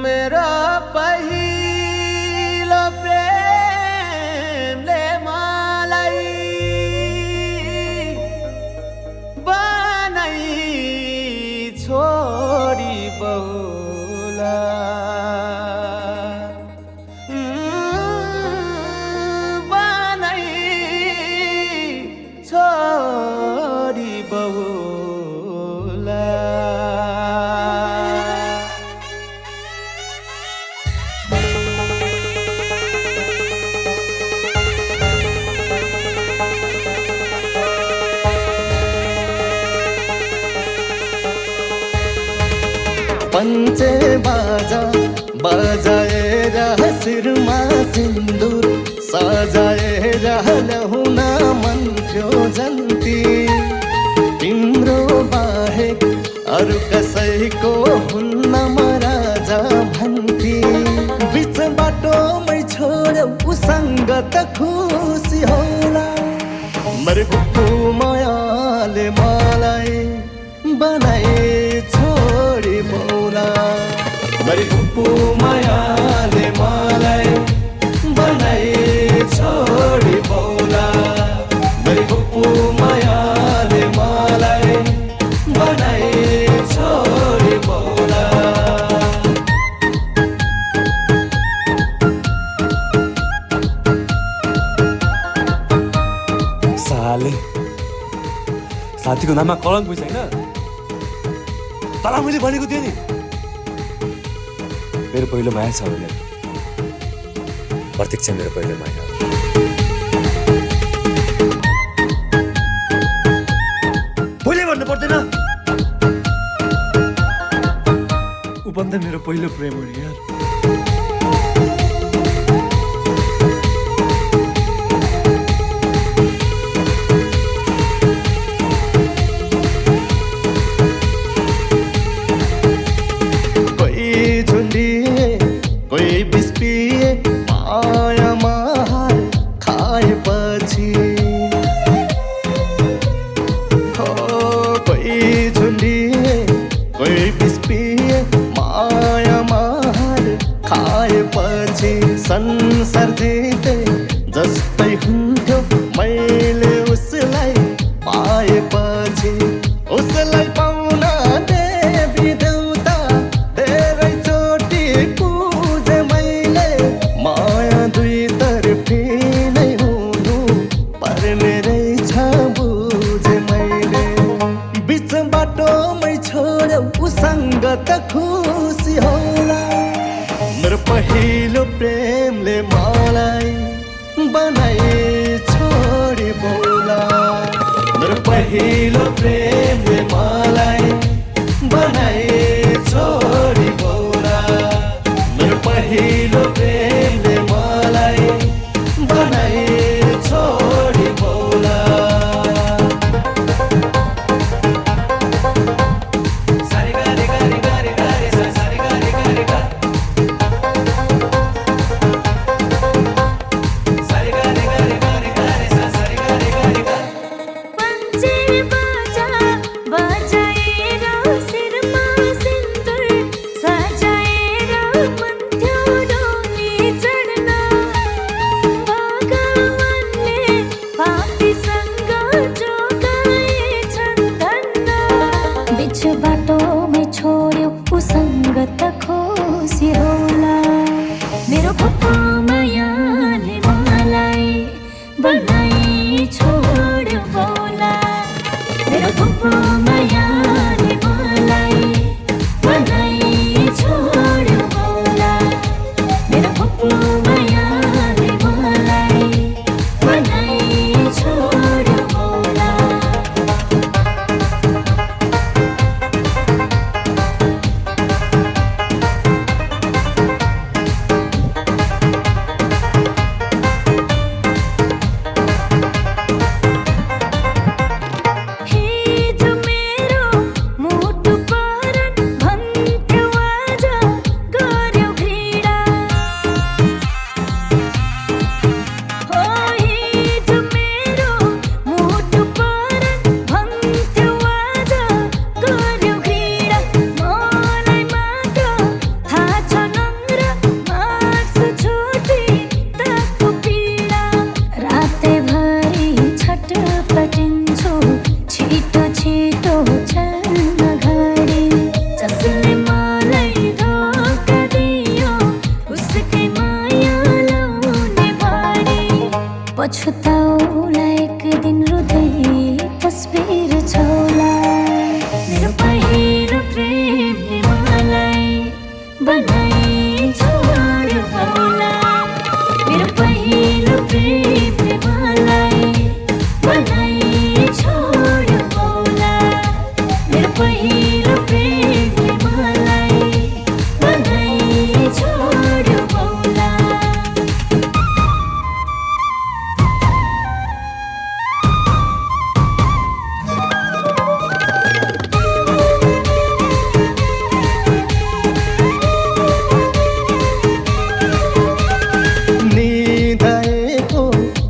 मेरो पहिलो प्रेमले मलाई बनाई छोडी बहुला बनाई छोडी बहुला पञ्चे बाजा बजाएर शिरमा सिन्दुर सजाएर ल्याउन मन थियो जन्ती तिम्रो बाहेक अरू कसैको हुन्न म राजा भन्थे बिच बाटोमै छोड्यौ उसँग त खुसी होला मरेको मायाले मलाई बनाए छोडी बोला मरेको मायाले मलाई बनाए छोडी बोला मरेको मायाले मलाई बनाए छोडी बोला साले साथीको नाममा कलङ्क छैन तर मैले भनेको थिएँ नि मेरो पहिलो माया छ भने प्रत्यक्ष मेरो पहिलो माया बोले भन्नु पर्दैन ऊ पनि त मेरो पहिलो प्रेम हो नि यार संसार जिते जस्तै हुन्थ्यो मैले उसलाई पाएपछि उसलाई पाउन देवी देउता धेरै चोटि पुजे मैले माया दुई तर्फी नै हुनु पर्ने रहेछ बुझे मैले बिच बाटोमै छोड्यौ उसँग त खुसी होला मेरो पहिलो प्रेमले मलाई बनाए छोडी बोला मेरो पहिलो प्रेमले मलाई बनाए छोडी बोला मेरो पहिलो प्रेमले मलाई बनाए छोडी बोला पछुताउला एक दिन हृदय तस्बिर छोला मेरो पहिलो प्रेमले मलाई बनाई छोड्यो होला मेरो पहिलो प्रेमले मलाई बनाई छोड्यो होला मेरो पहिलो प्रेमले मलाई बनाई छोड्यो होला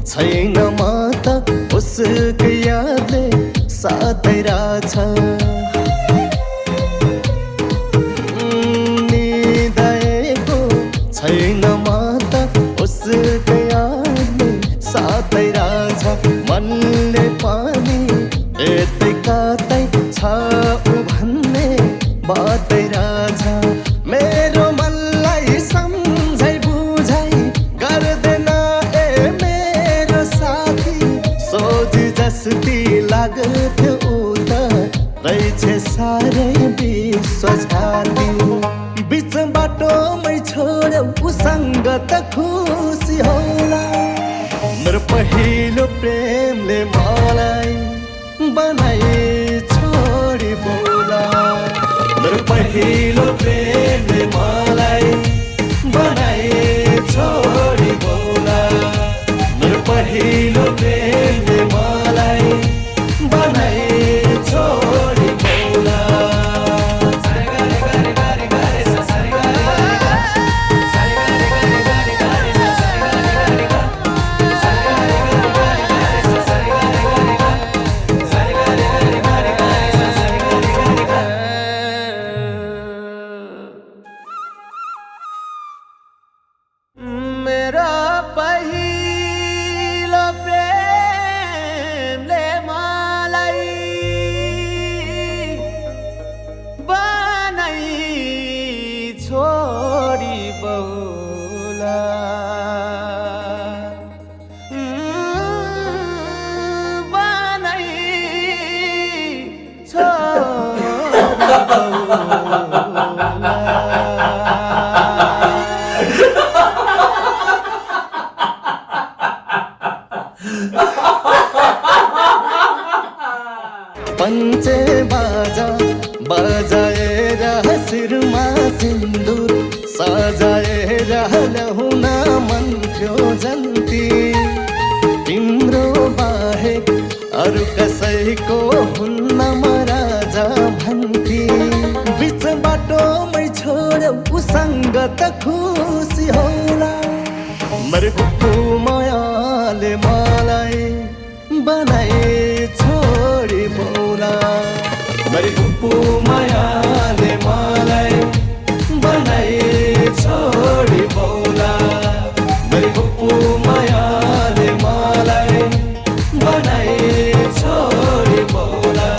छैन माता उसको यादले साथै रहेछ निदाएको छैन माता उसको यादले साथै रहेछ मनले पनि यतै कतै छ उ भन्ने बातै रहेछ मेरो मनलाई सम्झै बुझाइ गर्दैन जस्ती लाग्थ्यो उता रहेछ साह्रै विश्वासघाती बिच बाटोमै छोड्यौ उसँग त खुसी होला मेरो पहिलो प्रेमले मलाई बनाई छोडी बोला मेरो पहिलो प्रेमले मलाई बनाई छोडी बोला मेरो पहिलो प्रेमले मलाई बनाई छोडी बोला मेरा पहिलो प्रेमले मलाई बनाई छोडी बोला बनाई छोडी बोला पञ्चे बाजा बजाएर शिरमा सिन्दुर सजाएर ल्याउन मन थियो जन्ती तिम्रो बाहेक अरू कसैको हुन्न म राजा भन्थे बिच बाटोमै छोड्यौ उसँग त खुसी होला मेरो मायाले मलाई बनाई छोडी बोला मेरी